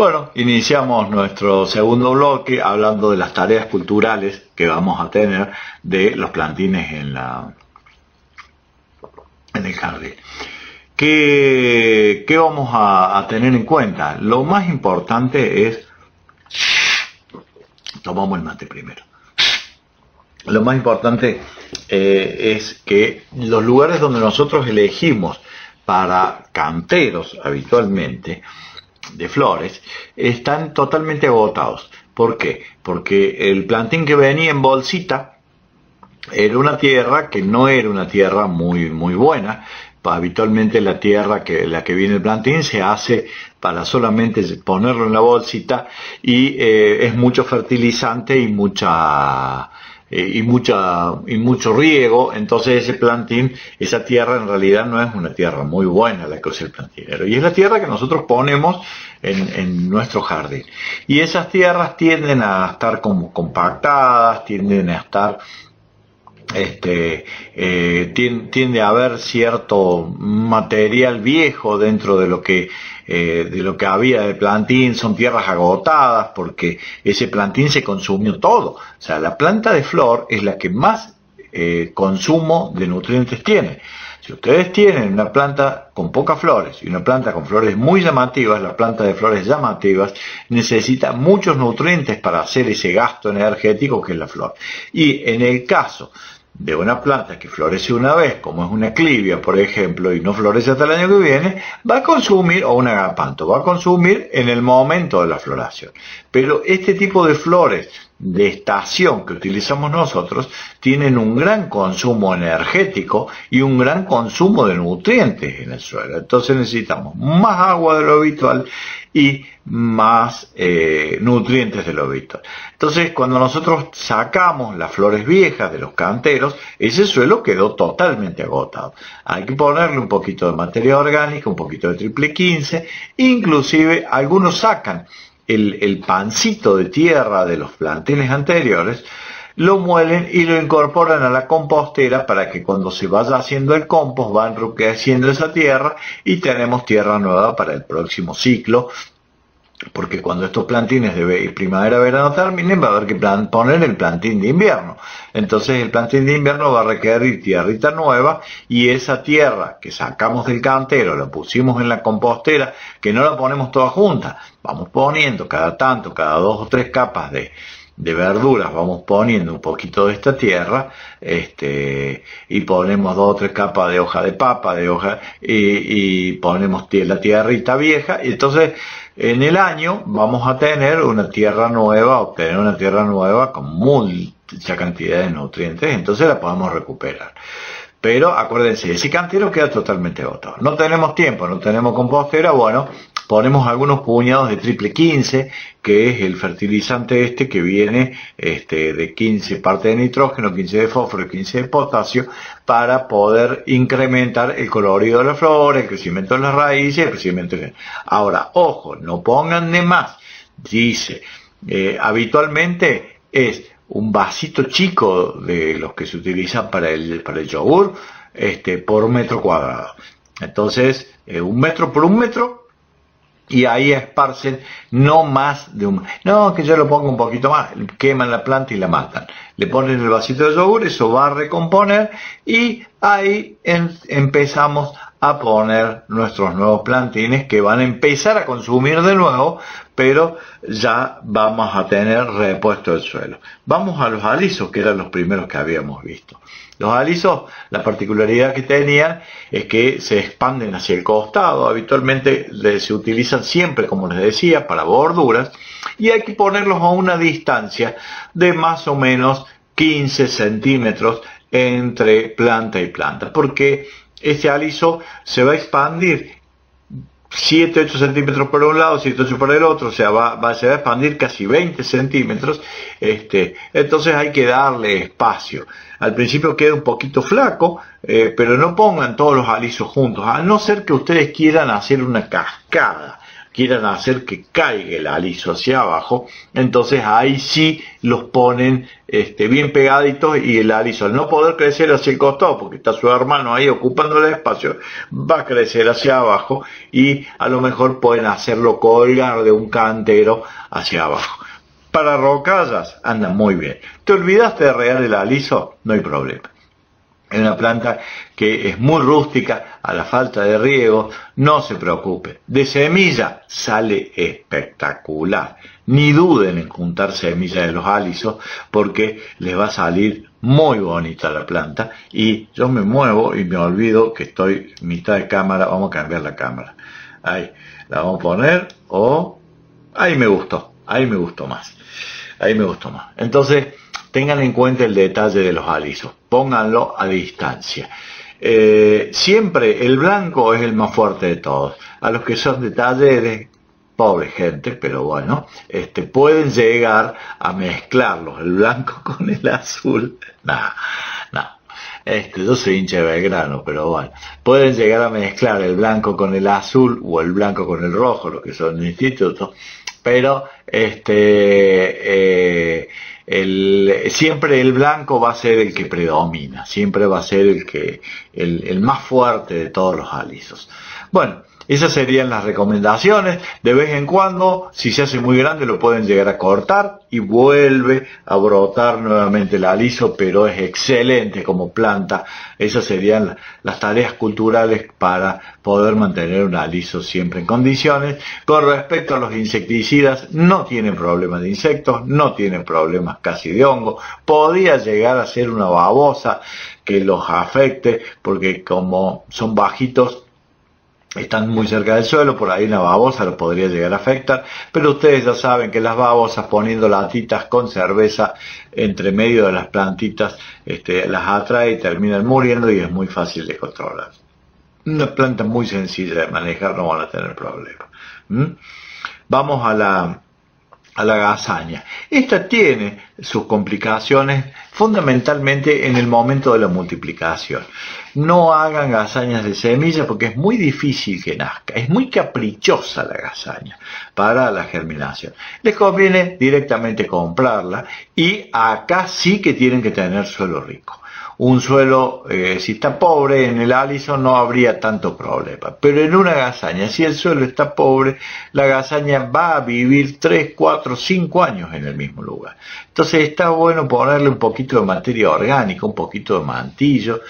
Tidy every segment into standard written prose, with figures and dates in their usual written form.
Bueno, iniciamos nuestro segundo bloque hablando de las tareas culturales que vamos a tener de los plantines en el jardín. ¿Qué vamos a tener en cuenta? Lo más importante es, tomamos el mate primero. Lo más importante es que los lugares donde nosotros elegimos para canteros habitualmente de flores están totalmente agotados. ¿Por qué? Porque el plantín que venía en bolsita era una tierra que no era una tierra muy buena. Habitualmente la tierra la que viene el plantín se hace para solamente ponerlo en la bolsita y es mucho fertilizante y mucho riego. Entonces ese plantín, esa tierra en realidad no es una tierra muy buena la que usa el plantinero, y es la tierra que nosotros ponemos en nuestro jardín, y esas tierras tienden a estar como compactadas, tienden a estar tiende a haber cierto material viejo dentro de lo que había de plantín. Son tierras agotadas porque ese plantín se consumió todo. O sea, la planta de flor es la que más consumo de nutrientes tiene. Si ustedes tienen una planta con pocas flores y una planta con flores muy llamativas, la planta de flores llamativas necesita muchos nutrientes para hacer ese gasto energético que es la flor. Y en el caso de una planta que florece una vez, como es una clivia, por ejemplo, y no florece hasta el año que viene, va a consumir, o un agapanto, va a consumir en el momento de la floración. Pero este tipo de flores de estación que utilizamos nosotros tienen un gran consumo energético y un gran consumo de nutrientes en el suelo. Entonces necesitamos más agua de lo habitual y más nutrientes de lo habitual. Entonces, cuando nosotros sacamos las flores viejas de los canteros, ese suelo quedó totalmente agotado. Hay que ponerle un poquito de materia orgánica, un poquito de triple 15, inclusive algunos sacan el pancito de tierra de los plantines anteriores, lo muelen y lo incorporan a la compostera para que cuando se vaya haciendo el compost va enriqueciendo esa tierra y tenemos tierra nueva para el próximo ciclo. Porque cuando estos plantines de primavera-verano terminen, va a haber que poner el plantín de invierno. Entonces el plantín de invierno va a requerir tierrita nueva, y esa tierra que sacamos del cantero, la pusimos en la compostera, que no la ponemos toda junta, vamos poniendo cada tanto, cada 2 o 3 capas de verduras, vamos poniendo un poquito de esta tierra, y ponemos 2 o 3 capas de hoja de papa, y ponemos la tierrita vieja, y entonces en el año vamos a tener una tierra nueva, obtener una tierra nueva con mucha cantidad de nutrientes, entonces la podemos recuperar. Pero acuérdense, ese cantero queda totalmente agotado. No tenemos tiempo, no tenemos compostera, bueno, ponemos algunos puñados de triple 15, que es el fertilizante que viene de 15 partes de nitrógeno, 15 de fósforo y 15 de potasio, para poder incrementar el colorido de la flor, el crecimiento de las raíces, el crecimiento de... Ahora, ojo, no pongan de más. Dice, habitualmente es un vasito chico de los que se utilizan para el yogur, por 1 metro cuadrado. Entonces, 1 metro por 1 metro, y ahí esparcen no más de no, que yo lo pongo un poquito más, queman la planta y la matan. Le ponen el vasito de yogur, eso va a recomponer, y ahí empezamos a poner nuestros nuevos plantines que van a empezar a consumir de nuevo, pero ya vamos a tener repuesto el suelo. Vamos a los alisos, que eran los primeros que habíamos visto. Los alisos, la particularidad que tenían es que se expanden hacia el costado. Habitualmente se utilizan siempre, como les decía, para borduras, y hay que ponerlos a una distancia de más o menos 15 centímetros entre planta y planta, porque este aliso se va a expandir 7, 8 centímetros por un lado, 7, 8 por el otro, o sea, se va a expandir casi 20 centímetros, entonces hay que darle espacio. Al principio queda un poquito flaco, pero no pongan todos los alisos juntos, a no ser que ustedes quieran hacer una cascada, quieran hacer que caiga el aliso hacia abajo, entonces ahí sí los ponen bien pegaditos, y el aliso, al no poder crecer hacia el costado porque está su hermano ahí ocupando el espacio, va a crecer hacia abajo, y a lo mejor pueden hacerlo colgar de un cantero hacia abajo. Para rocallas anda muy bien. ¿Te olvidaste de regar el aliso? No hay problema. Es una planta que es muy rústica, a la falta de riego, no se preocupe. De semilla sale espectacular. Ni duden en juntar semillas de los alisos, porque les va a salir muy bonita la planta. Y yo me muevo y me olvido que estoy mitad de cámara. Vamos a cambiar la cámara. Ahí, la vamos a poner, ahí me gustó más. Ahí me gustó más. Entonces, tengan en cuenta el detalle de los alisos, pónganlo a distancia. Siempre el blanco es el más fuerte de todos. A los que son de talleres, pobre gente, pero bueno, pueden llegar a mezclarlos, el blanco con el azul. No. Yo soy hincha de Belgrano, pero bueno, pueden llegar a mezclar el blanco con el azul o el blanco con el rojo, los que son institutos, pero siempre el blanco va a ser el que predomina, siempre va a ser el más fuerte de todos los alisos. Bueno, esas serían las recomendaciones. De vez en cuando, si se hace muy grande, lo pueden llegar a cortar y vuelve a brotar nuevamente el aliso, pero es excelente como planta. Esas serían las tareas culturales para poder mantener un aliso siempre en condiciones. Con respecto a los insecticidas, no tienen problemas de insectos, no tienen problemas casi de hongo. Podría llegar a ser una babosa que los afecte, porque como son bajitos, están muy cerca del suelo, por ahí una babosa lo podría llegar a afectar, pero ustedes ya saben que las babosas, poniendo latitas con cerveza entre medio de las plantitas, las atrae y terminan muriendo, y es muy fácil de controlar. Una planta muy sencilla de manejar, no van a tener problemas. Vamos a la gazaña. Esta tiene sus complicaciones fundamentalmente en el momento de la multiplicación. No hagan gazañas de semilla porque es muy difícil que nazca. Es muy caprichosa la gazaña para la germinación. Les conviene directamente comprarla, y acá sí que tienen que tener suelo rico. Un suelo, si está pobre en el aliso, no habría tanto problema. Pero en una gazaña, si el suelo está pobre, la gazaña va a vivir 3, 4, 5 años en el mismo lugar. Entonces está bueno ponerle un poquito de materia orgánica, un poquito de mantillo.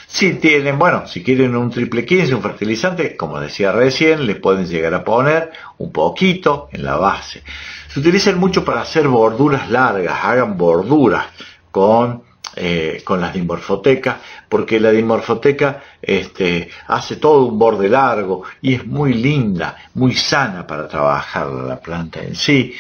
Si quieren un triple 15, un fertilizante, como decía recién, le pueden llegar a poner un poquito en la base. Se utilizan mucho para hacer borduras largas, hagan borduras con las dimorfotecas, porque la dimorfoteca hace todo un borde largo y es muy linda, muy sana para trabajar la planta en sí.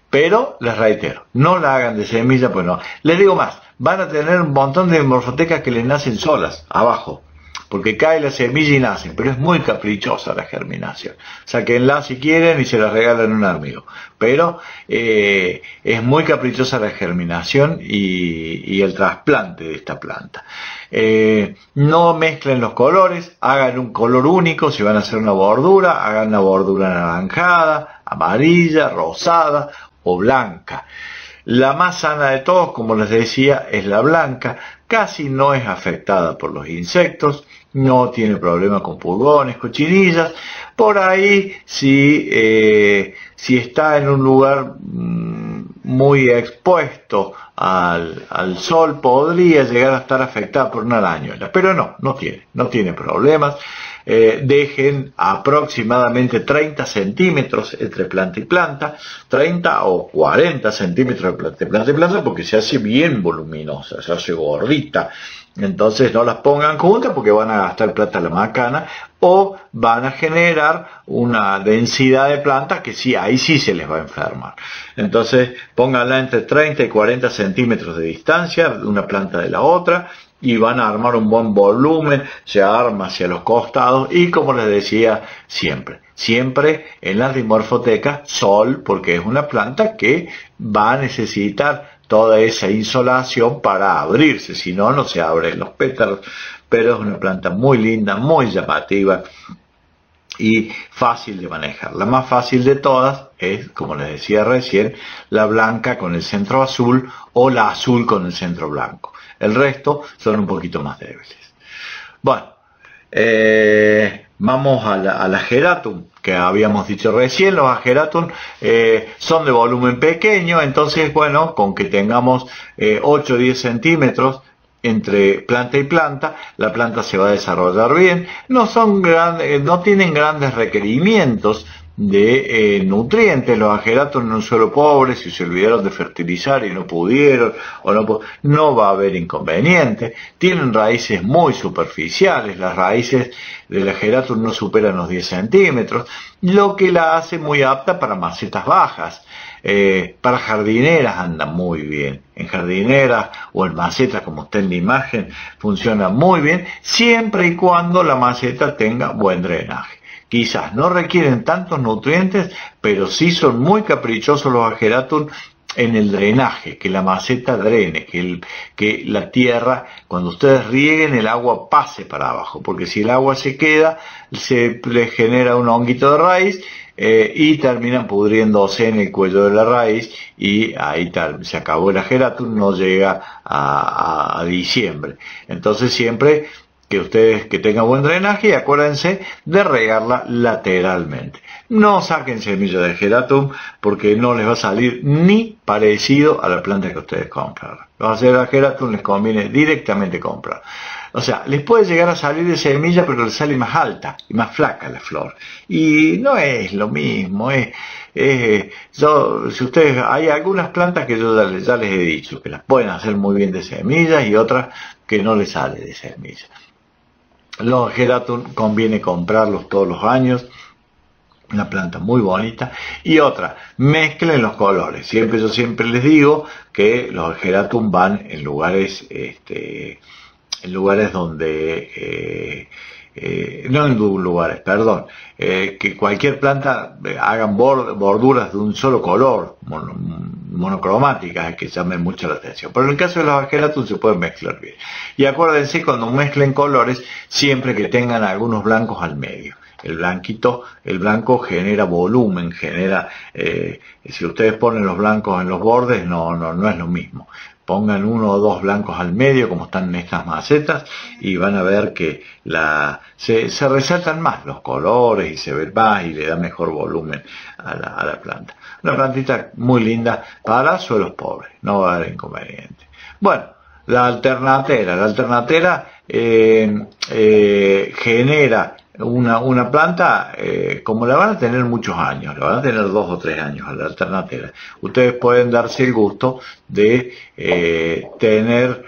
Pero les reitero, no la hagan de semilla, pues no. Les digo más, van a tener un montón de dimorfotecas que les nacen solas, abajo, porque cae la semilla y nacen, pero es muy caprichosa la germinación. Sáquenla si quieren y se la regalan a un amigo. Pero es muy caprichosa la germinación y el trasplante de esta planta. No mezclen los colores, hagan un color único. Si van a hacer una bordura, hagan una bordura anaranjada, amarilla, rosada o blanca. La más sana de todos, como les decía, es la blanca. Casi no es afectada por los insectos, no tiene problema con pulgones, cochinillas. Por ahí, si está en un lugar muy expuesto al sol, podría llegar a estar afectada por una arañuela, pero no tiene problemas. Dejen aproximadamente 30 centímetros entre planta y planta, 30 o 40 centímetros de planta y planta, porque se hace bien voluminosa, se hace gordita. Entonces no las pongan juntas porque van a gastar plata a la macana, o van a generar una densidad de plantas que sí, ahí sí se les va a enfermar. Entonces pónganla entre 30 y 40 centímetros de distancia de una planta de la otra, y van a armar un buen volumen. Se arma hacia los costados, y como les decía, siempre en las dimorfotecas sol, porque es una planta que va a necesitar toda esa insolación para abrirse, si no, no se abren los pétalos. Pero es una planta muy linda, muy llamativa, y fácil de manejar. La más fácil de todas es, como les decía recién, la blanca con el centro azul o la azul con el centro blanco. El resto son un poquito más débiles. Bueno, vamos a la Ageratum, que habíamos dicho recién. Los Ageratum son de volumen pequeño, entonces, bueno, con que tengamos 8 o 10 centímetros entre planta y planta, la planta se va a desarrollar bien. No tienen grandes requerimientos de nutrientes. Los Ageratum en un suelo pobre, si se olvidaron de fertilizar y no pudieron, no va a haber inconveniente. Tienen raíces muy superficiales, las raíces del Ageratum no superan los 10 centímetros, lo que la hace muy apta para macetas bajas. Para jardineras anda muy bien. En jardineras o en macetas, como está en la imagen, funciona muy bien, siempre y cuando la maceta tenga buen drenaje. Quizás no requieren tantos nutrientes, pero sí son muy caprichosos los Ageratum en el drenaje, que la maceta drene, que la tierra, cuando ustedes rieguen, el agua pase para abajo, porque si el agua se queda, se le genera un honguito de raíz, y terminan pudriéndose en el cuello de la raíz, y ahí se acabó el Ageratum, no llega a diciembre. Entonces siempre que ustedes que tengan buen drenaje, y acuérdense de regarla lateralmente. No saquen semillas de Ageratum porque no les va a salir ni parecido a la planta que ustedes compraron. Los Ageratum les conviene directamente comprar. O sea, les puede llegar a salir de semilla, pero les sale más alta y más flaca la flor. Y no es lo mismo. Si ustedes, hay algunas plantas que yo ya les he dicho que las pueden hacer muy bien de semillas, y otras que no les sale de semillas. Los Ageratum conviene comprarlos todos los años. Una planta muy bonita. Y otra, mezclen los colores. Yo siempre les digo que los Ageratum van en lugares donde no en lugares, perdón, que cualquier planta hagan borduras de un solo color, monocromáticas, que llamen mucho la atención. Pero en el caso de los Ageratum se pueden mezclar bien. Y acuérdense, cuando mezclen colores, siempre que tengan algunos blancos al medio. El blanco genera volumen, si ustedes ponen los blancos en los bordes, no es lo mismo. Pongan 1 o 2 blancos al medio, como están en estas macetas, y van a ver que se resaltan más los colores, y se ve más, y le da mejor volumen a la planta. Una plantita muy linda para suelos pobres, no va a haber inconveniente. Bueno, la alternatera genera una planta, como la van a tener muchos años, la van a tener 2 o 3 años a la alternatera. Ustedes pueden darse el gusto de tener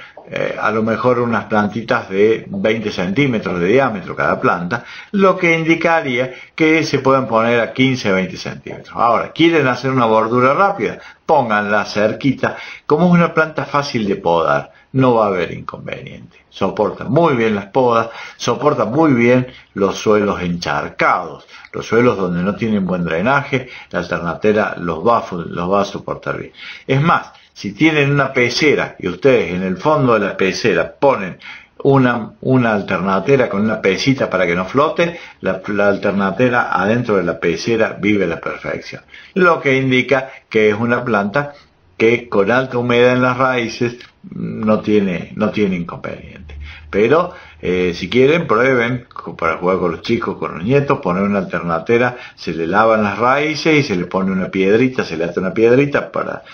a lo mejor unas plantitas de 20 centímetros de diámetro cada planta, lo que indicaría que se pueden poner a 15 o 20 centímetros. Ahora, ¿quieren hacer una bordura rápida? Pónganla cerquita. Como es una planta fácil de podar, no va a haber inconveniente. Soporta muy bien las podas, soporta muy bien los suelos encharcados, los suelos donde no tienen buen drenaje, la alternatera los va a soportar bien. Es más, si tienen una pecera y ustedes en el fondo de la pecera ponen una alternatera con una pecita para que no flote, la alternatera adentro de la pecera vive a la perfección. Lo que indica que es una planta que con alta humedad en las raíces no tiene inconveniente. Pero si quieren, prueben para jugar con los chicos, con los nietos, poner una alternatera, se le lavan las raíces y se le pone una piedrita, se le hace una piedrita para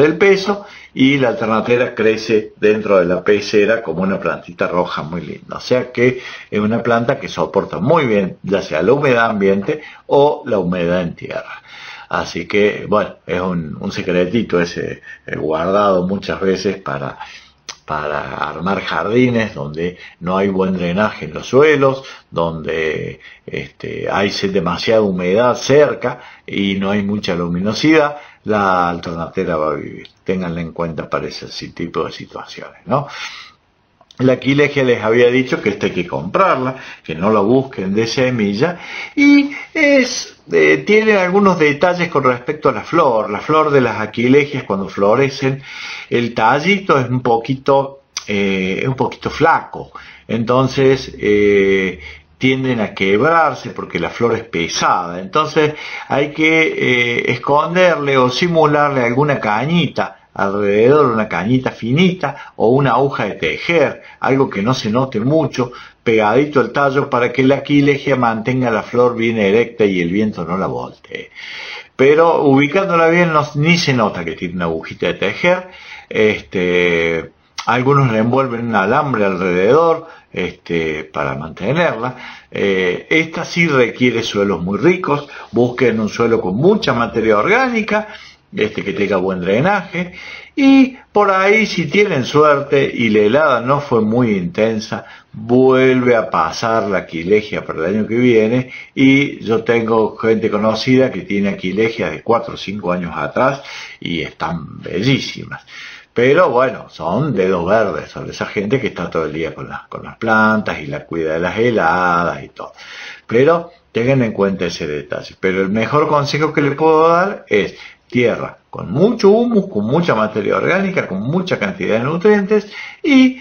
el peso, y la alternatera crece dentro de la pecera como una plantita roja muy linda. O sea que es una planta que soporta muy bien ya sea la humedad ambiente o la humedad en tierra. Así que, bueno, es un secretito ese guardado muchas veces para armar jardines donde no hay buen drenaje en los suelos, donde hay demasiada humedad cerca y no hay mucha luminosidad. La alternatera va a vivir. Ténganla en cuenta para ese tipo de situaciones, ¿no? La aquilegia les había dicho que hay que comprarla, que no la busquen de semilla, y tiene algunos detalles con respecto a la flor. La flor de las aquilegias, cuando florecen, el tallito es un poquito flaco. Entonces tienden a quebrarse porque la flor es pesada. Entonces hay que esconderle o simularle alguna cañita alrededor, una cañita finita o una aguja de tejer, algo que no se note mucho, pegadito al tallo para que la aquilegia mantenga la flor bien erecta y el viento no la voltee. Pero ubicándola bien ni se nota que tiene una agujita de tejer. Algunos le envuelven un alambre alrededor para mantenerla. Esta sí requiere suelos muy ricos. Busquen un suelo con mucha materia orgánica, que tenga buen drenaje, y por ahí, si tienen suerte y la helada no fue muy intensa, vuelve a pasar la aquilegia para el año que viene. Y yo tengo gente conocida que tiene aquilegias de 4 o 5 años atrás y están bellísimas. Pero bueno, son dedos verdes, son esa gente que está todo el día con las plantas y la cuida de las heladas y todo. Pero tengan en cuenta ese detalle. Pero el mejor consejo que le puedo dar es tierra con mucho humus, con mucha materia orgánica, con mucha cantidad de nutrientes, y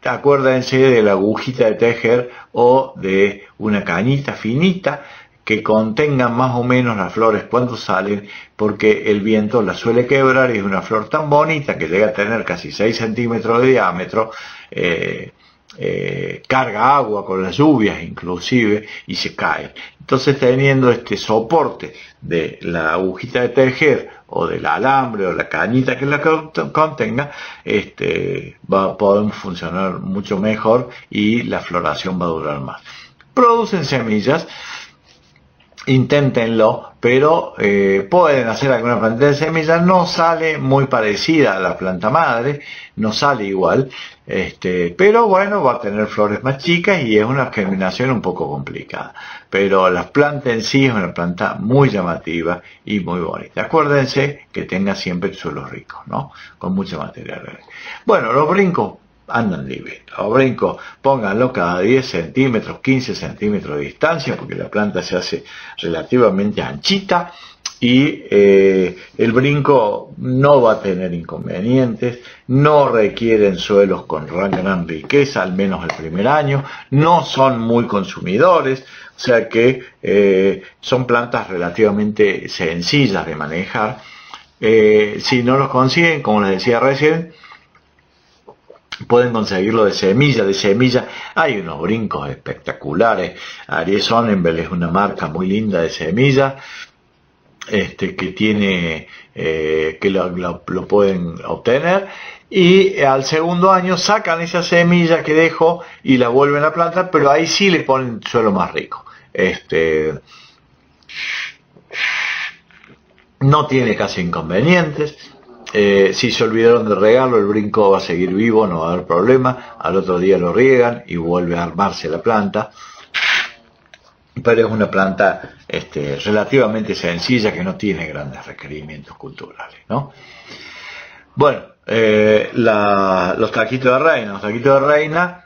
acuérdense de la agujita de tejer o de una cañita finita que contengan más o menos las flores cuando salen, porque el viento la suele quebrar y es una flor tan bonita que llega a tener casi 6 centímetros de diámetro. Carga agua con las lluvias inclusive y se cae. Entonces, teniendo este soporte de la agujita de tejer o del alambre o la cañita que la contenga, podemos funcionar mucho mejor y la floración va a durar más. Producen semillas, inténtenlo, pero pueden hacer alguna planta de semillas. No sale muy parecida a la planta madre, no sale igual, pero bueno, va a tener flores más chicas y es una germinación un poco complicada. Pero la planta en sí es una planta muy llamativa y muy bonita. Acuérdense que tenga siempre suelos ricos, ¿no? Con mucha materia. Bueno, los brincos andan libres. Los brincos pónganlo cada 10 centímetros, 15 centímetros de distancia, porque la planta se hace relativamente anchita y el brinco no va a tener inconvenientes, no requieren suelos con gran riqueza, al menos el primer año, no son muy consumidores, o sea que son plantas relativamente sencillas de manejar. Si no los consiguen, como les decía recién, pueden conseguirlo de semilla. De semilla hay unos brincos espectaculares. Aries Sonnenbell es una marca muy linda de semilla, que tiene, que lo pueden obtener, y al segundo año sacan esa semilla que dejó y la vuelven a plantar, pero ahí sí le ponen suelo más rico. No tiene casi inconvenientes. Si se olvidaron de regarlo, el brinco va a seguir vivo, no va a haber problema. Al otro día lo riegan y vuelve a armarse la planta. Pero es una planta relativamente sencilla, que no tiene grandes requerimientos culturales, ¿no? Bueno, los taquitos de reina. Los taquitos de reina,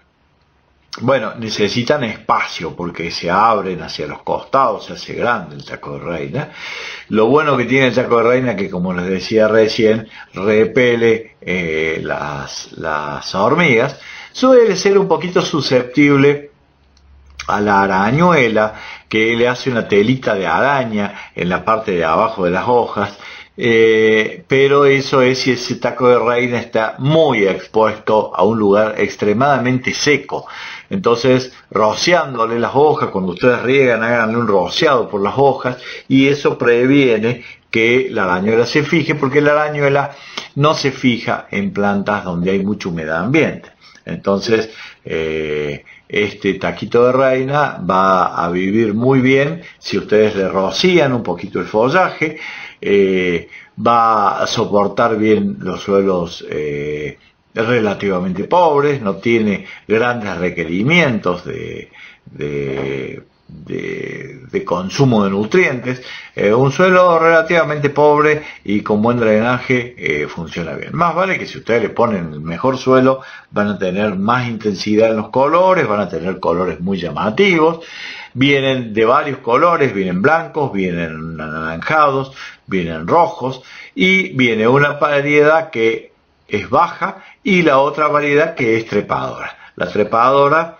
bueno, necesitan espacio porque se abren hacia los costados, se hace grande el taco de reina. Lo bueno que tiene el taco de reina, que como les decía recién, repele las hormigas. Suele ser un poquito susceptible a la arañuela, que le hace una telita de araña en la parte de abajo de las hojas, pero eso es si ese taco de reina está muy expuesto a un lugar extremadamente seco. Entonces, rociándole las hojas, cuando ustedes riegan, háganle un rociado por las hojas, y eso previene que la arañuela se fije, porque la arañuela no se fija en plantas donde hay mucha humedad ambiente. Entonces, este taquito de reina va a vivir muy bien si ustedes le rocían un poquito el follaje. Va a soportar bien los suelos relativamente pobres, no tiene grandes requerimientos de consumo de nutrientes. Un suelo relativamente pobre y con buen drenaje funciona bien. Más vale que si ustedes le ponen el mejor suelo, van a tener más intensidad en los colores, van a tener colores muy llamativos. Vienen de varios colores, vienen blancos, vienen anaranjados, vienen rojos, y viene una variedad que es baja y la otra variedad que es trepadora. La trepadora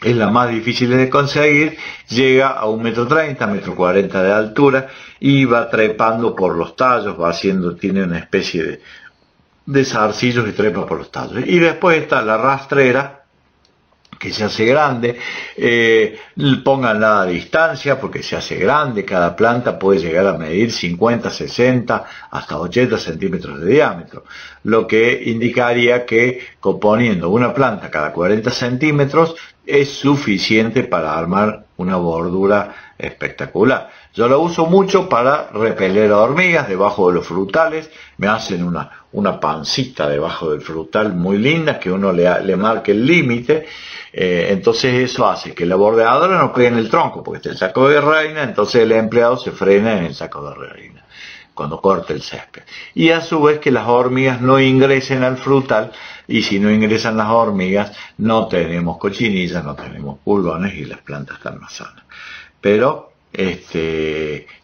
es la más difícil de conseguir, llega a 1,30 m, 1,40 m de altura y va trepando por los tallos, va haciendo, tiene una especie de zarcillos y trepa por los tallos. Y después está la rastrera, que se hace grande, pónganla a distancia porque se hace grande, cada planta puede llegar a medir 50, 60, hasta 80 centímetros de diámetro, lo que indicaría que componiendo una planta cada 40 centímetros es suficiente para armar una bordura espectacular. Yo lo uso mucho para repeler a hormigas debajo de los frutales, me hacen una pancita debajo del frutal muy linda que uno le marque el límite, entonces eso hace que la bordeadora no pegue en el tronco porque está el saco de reina, entonces el empleado se frena en el saco de reina cuando corte el césped, y a su vez que las hormigas no ingresen al frutal, y si no ingresan las hormigas no tenemos cochinillas, no tenemos pulgones y las plantas están más sanas. Pero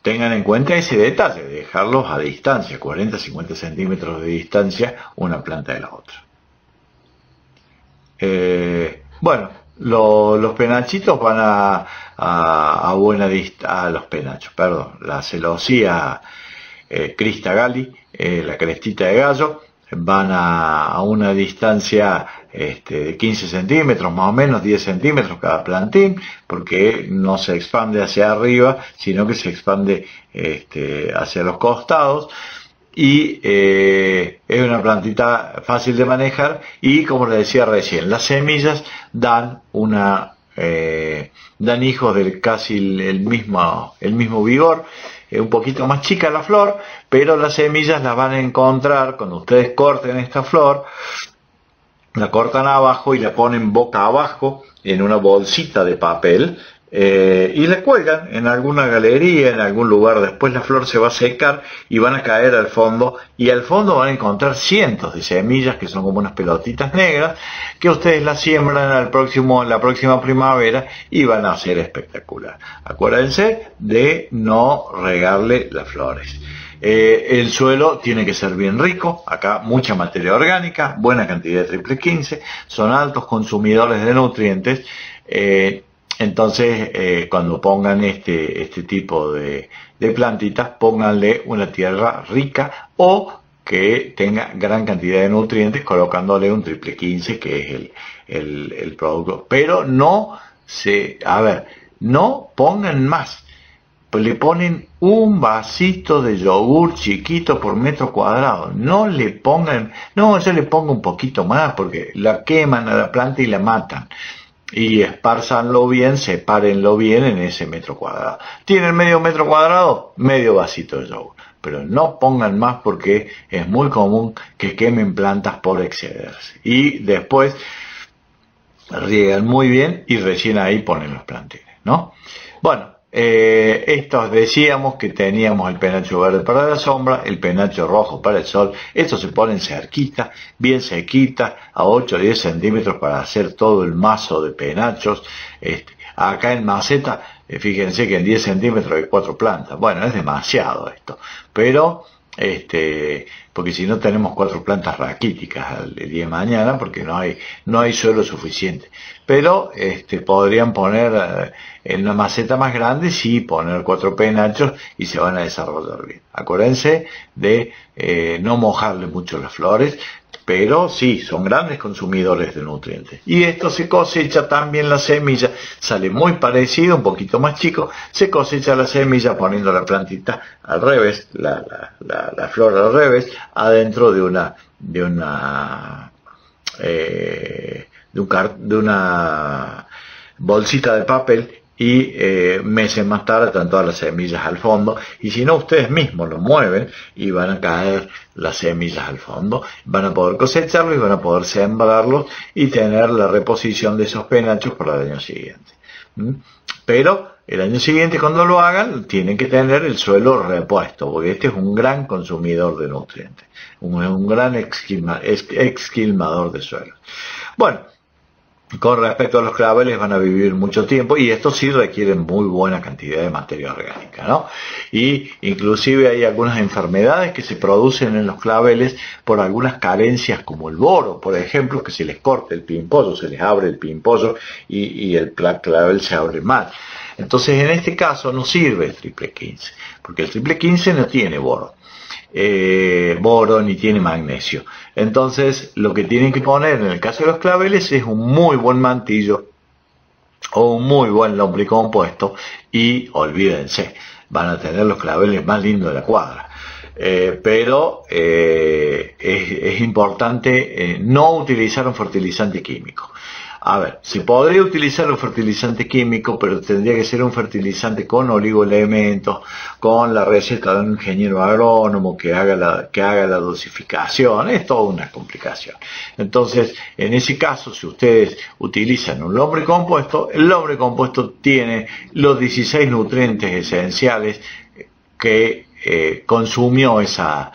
tengan en cuenta ese detalle de dejarlos a distancia, 40-50 centímetros de distancia una planta de la otra. Bueno, los penachitos van a buena distancia, los penachos, perdón, la celosía Crista Galli, la crestita de gallo, van a una distancia de 15 centímetros, más o menos 10 centímetros cada plantín, porque no se expande hacia arriba, sino que se expande hacia los costados, y es una plantita fácil de manejar, y como les decía recién, las semillas dan dan hijos de casi el mismo vigor, un poquito más chica la flor, pero las semillas las van a encontrar cuando ustedes corten esta flor, la cortan abajo y la ponen boca abajo en una bolsita de papel, y la cuelgan en alguna galería, en algún lugar. Después la flor se va a secar y van a caer al fondo, y al fondo van a encontrar cientos de semillas que son como unas pelotitas negras que ustedes las siembran la próxima primavera y van a ser espectacular. Acuérdense de no regarle las flores. El suelo tiene que ser bien rico, acá mucha materia orgánica, buena cantidad de triple 15, son altos consumidores de nutrientes. Entonces, cuando pongan este tipo de plantitas, pónganle una tierra rica o que tenga gran cantidad de nutrientes, colocándole un triple 15, que es el producto. Pero no pongan más. Pues le ponen un vasito de yogur chiquito por metro cuadrado. No, yo le pongo un poquito más porque la queman a la planta y la matan. Y espárzanlo bien, sepárenlo bien en ese metro cuadrado. ¿Tienen medio metro cuadrado? Medio vasito de yogur. Pero no pongan más porque es muy común que quemen plantas por excederse. Y después riegan muy bien y recién ahí ponen los plantines, ¿no? Bueno, estos decíamos que teníamos el penacho verde para la sombra, el penacho rojo para el sol. Estos se ponen cerquita, bien sequita, a 8 o 10 centímetros para hacer todo el mazo de penachos. Acá en maceta, fíjense que en 10 centímetros hay 4 plantas. Bueno, es demasiado esto, pero porque si no tenemos 4 plantas raquíticas el día de mañana, porque no hay suelo suficiente. Pero podrían poner en una maceta más grande, sí, poner 4 penachos y se van a desarrollar bien. Acuérdense de no mojarle mucho las flores, pero sí, son grandes consumidores de nutrientes. Y esto se cosecha también la semilla, sale muy parecido, un poquito más chico, se cosecha la semilla poniendo la plantita al revés, la flor al revés, adentro de una bolsita de papel, y meses más tarde están todas las semillas al fondo, y si no, ustedes mismos lo mueven y van a caer las semillas al fondo, van a poder cosecharlos y van a poder sembrarlos y tener la reposición de esos penachos para el año siguiente. Pero el año siguiente, cuando lo hagan, tienen que tener el suelo repuesto, porque este es un gran consumidor de nutrientes, un gran exquilmador de suelo. Bueno, Con respecto a los claveles, van a vivir mucho tiempo y estos sí requieren muy buena cantidad de materia orgánica, ¿no? Y inclusive hay algunas enfermedades que se producen en los claveles por algunas carencias como el boro, por ejemplo, que se les corta el pimpollo, se les abre el pimpollo y el clavel se abre mal. Entonces, en este caso no sirve el triple 15, porque el triple 15 no tiene boro ni tiene magnesio. Entonces lo que tienen que poner en el caso de los claveles es un muy buen mantillo o un muy buen lombricompuesto y olvídense, van a tener los claveles más lindos de la cuadra. Pero es importante no utilizar un fertilizante químico. A ver, se podría utilizar un fertilizante químico, pero tendría que ser un fertilizante con oligoelementos, con la receta de un ingeniero agrónomo que haga la dosificación. Es toda una complicación. Entonces, en ese caso, si ustedes utilizan un lombricompuesto, el lombricompuesto tiene los 16 nutrientes esenciales que consumió esa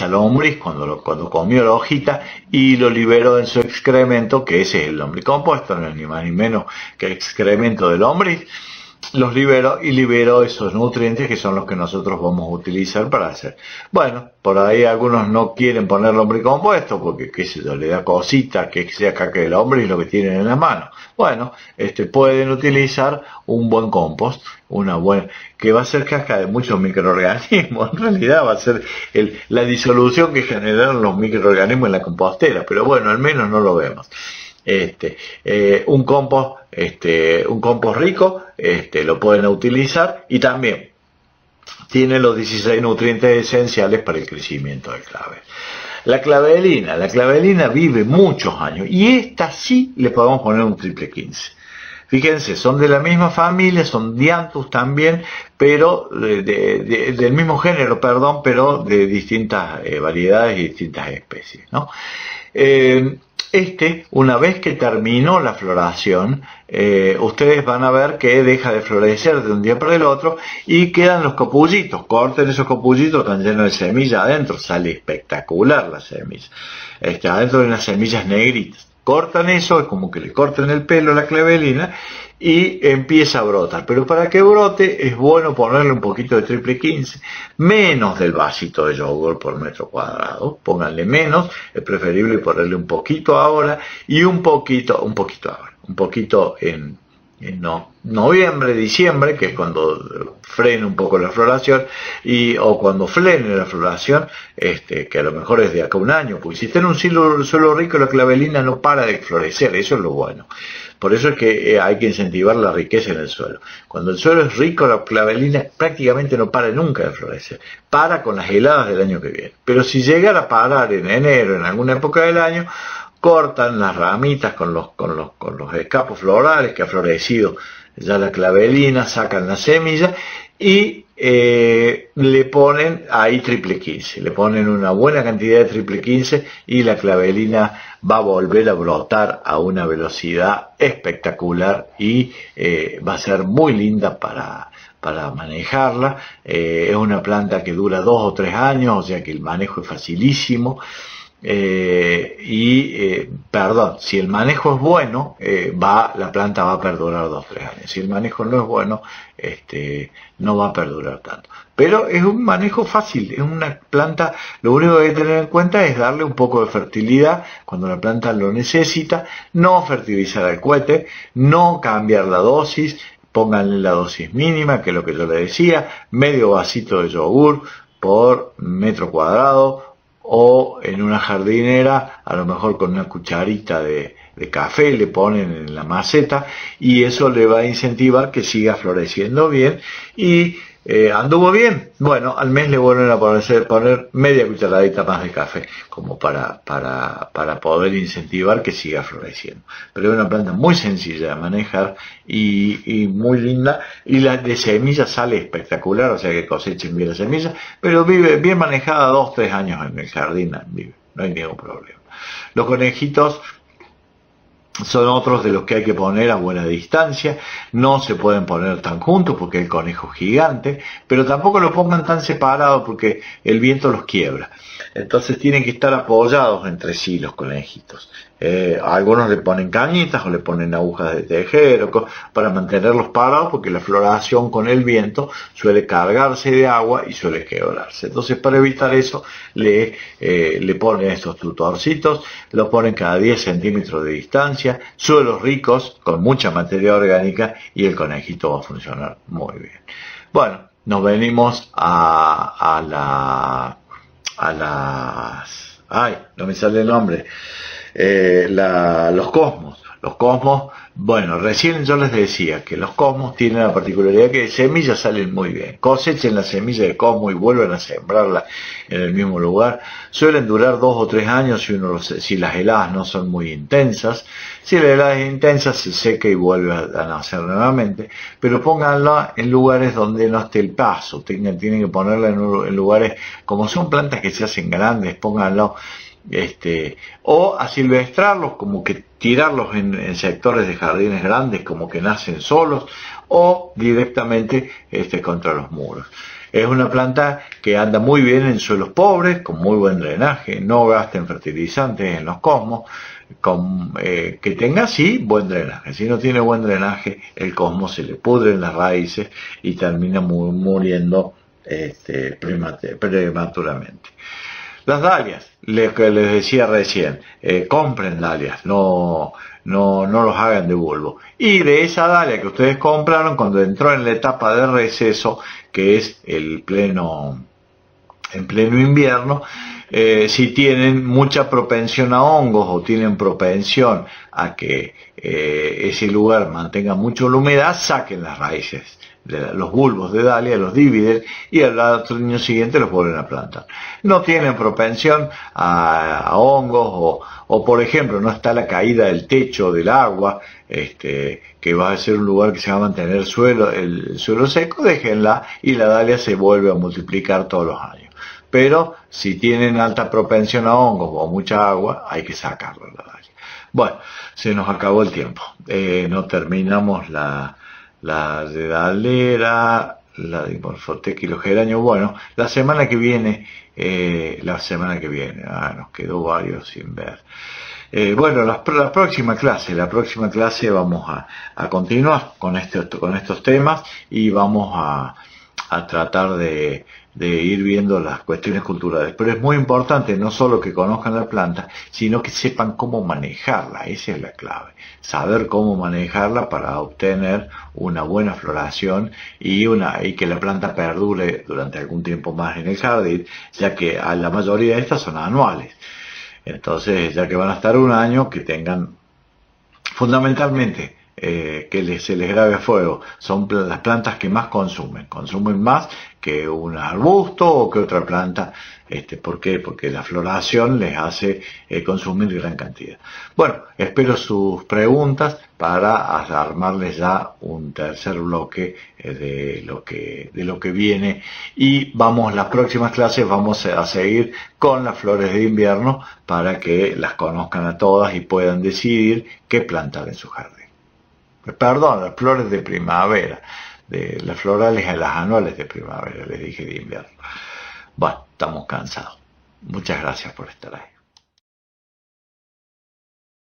lombriz cuando comió la hojita y lo liberó en su excremento, que ese es el lombricompuesto, no es ni más ni menos que excremento de lombriz. Los liberó y liberó esos nutrientes que son los que nosotros vamos a utilizar para hacer. Bueno, por ahí algunos no quieren poner lombricompuesto porque, qué sé yo, le da cosita que sea caca de lombriz lo que tienen en la mano. Bueno, pueden utilizar un buen compost, que va a ser caca de muchos microorganismos. En realidad va a ser la disolución que generaron los microorganismos en la compostera, pero bueno, al menos no lo vemos. Un compost rico, lo pueden utilizar y también tiene los 16 nutrientes esenciales para el crecimiento del clavel. La clavelina vive muchos años y esta sí le podemos poner un triple 15. Fíjense, son de la misma familia, son dianthus también, pero del mismo género, perdón, pero de distintas variedades y distintas especies, ¿no? Una vez que terminó la floración, ustedes van a ver que deja de florecer de un día para el otro y quedan los copullitos. Corten esos copullitos, están llenos de semilla adentro, sale espectacular la semilla. Adentro de unas semillas negritas. Cortan eso, es como que le corten el pelo a la clavelina y empieza a brotar. Pero para que brote es bueno ponerle un poquito de triple 15, menos del vasito de yogur por metro cuadrado. Pónganle menos, es preferible ponerle un poquito ahora y un poquito en noviembre, diciembre, que es cuando frena un poco la floración, o cuando frene la floración, que a lo mejor es de acá un año, porque si está en un suelo rico la clavelina no para de florecer, eso es lo bueno. Por eso es que hay que incentivar la riqueza en el suelo. Cuando el suelo es rico, la clavelina prácticamente no para nunca de florecer. Para con las heladas del año que viene. Pero si llegara a parar en enero, en alguna época del año, cortan las ramitas con los escapos florales que ha florecido ya la clavelina, sacan la semilla y le ponen ahí triple 15, le ponen una buena cantidad de triple 15 y la clavelina va a volver a brotar a una velocidad espectacular y va a ser muy linda para manejarla. Es una planta que dura 2 o 3 años, o sea que el manejo es facilísimo. Perdón, si el manejo es bueno, la planta va a perdurar 2 o 3 años. Si el manejo no es bueno, no va a perdurar tanto. Pero es un manejo fácil, es una planta, lo único que hay que tener en cuenta es darle un poco de fertilidad cuando la planta lo necesita, no fertilizar al cohete, no cambiar la dosis, pónganle la dosis mínima, que es lo que yo le decía, medio vasito de yogur por metro cuadrado, o en una jardinera, a lo mejor con una cucharita de café le ponen en la maceta y eso le va a incentivar que siga floreciendo bien y anduvo bien. Bueno, al mes le vuelven a poner media cucharadita más de café como para poder incentivar que siga floreciendo. Pero es una planta muy sencilla de manejar y muy linda y la de semilla sale espectacular, o sea que cosechen bien la semilla, pero vive bien manejada 2 o 3 años en el jardín, vive, no hay ningún problema. Los conejitos son otros de los que hay que poner a buena distancia. No se pueden poner tan juntos porque el conejo es gigante, pero tampoco lo pongan tan separados porque el viento los quiebra. Entonces tienen que estar apoyados entre sí los conejitos. Algunos le ponen cañitas o le ponen agujas de tejer para mantenerlos parados, porque la floración con el viento suele cargarse de agua y suele quebrarse. Entonces, para evitar eso, le ponen estos tutorcitos, los ponen cada 10 centímetros de distancia, suelos ricos con mucha materia orgánica, y el conejito va a funcionar muy bien. Bueno, nos venimos a las... Ay, no me sale el nombre. Los cosmos. Los cosmos, bueno, recién yo les decía que los cosmos tienen la particularidad que de semillas salen muy bien. Cosechen la semilla de cosmo y vuelven a sembrarla en el mismo lugar. Suelen durar 2 o 3 años si las heladas no son muy intensas. Si la helada es intensa, se seca y vuelve a nacer nuevamente. Pero pónganla en lugares donde no esté el paso. Tienen que ponerla en lugares, como son plantas que se hacen grandes, pónganlo o asilvestrarlos, como que tirarlos en sectores de jardines grandes, como que nacen solos, o directamente contra los muros. Es una planta que anda muy bien en suelos pobres, con muy buen drenaje. No gasten fertilizantes en los cosmos, que tenga sí buen drenaje. Si no tiene buen drenaje, el cosmo se le pudre en las raíces y termina muriendo prematuramente. Las dalias, lo que les decía recién, compren dalias, no los hagan de bulbo. Y de esa dalia que ustedes compraron, cuando entró en la etapa de receso, que es en pleno invierno, si tienen mucha propensión a hongos o tienen propensión a que ese lugar mantenga mucho la humedad, saquen las raíces, los bulbos de dalia, los dividen y al año siguiente los vuelven a plantar. No tienen propensión a hongos o por ejemplo no está la caída del techo del agua, que va a ser un lugar que se va a mantener el suelo seco, déjenla y la dalia se vuelve a multiplicar todos los años. Pero si tienen alta propensión a hongos o mucha agua, hay que sacarla la dalia. Bueno, se nos acabó el tiempo. No terminamos la redalera, la dimorfoteca y los geranios. Bueno, la semana que viene, nos quedó varios sin ver. Bueno, la próxima clase vamos a continuar con estos temas y vamos a tratar de ir viendo las cuestiones culturales. Pero es muy importante no solo que conozcan la planta, sino que sepan cómo manejarla. Esa es la clave. Saber cómo manejarla para obtener una buena floración y que la planta perdure durante algún tiempo más en el jardín, ya que la mayoría de estas son anuales. Entonces, ya que van a estar un año, que tengan fundamentalmente se les grabe a fuego. Son las plantas que más consumen más que un arbusto o que otra planta. ¿Por qué? Porque la floración les hace consumir gran cantidad. Bueno, espero sus preguntas para armarles ya un tercer bloque de lo que viene, y las próximas clases vamos a seguir con las flores de invierno para que las conozcan a todas y puedan decidir qué plantar en su jardín. Perdón, las flores de primavera, de las florales a las anuales de primavera, les dije de invierno. Bueno, estamos cansados. Muchas gracias por estar ahí.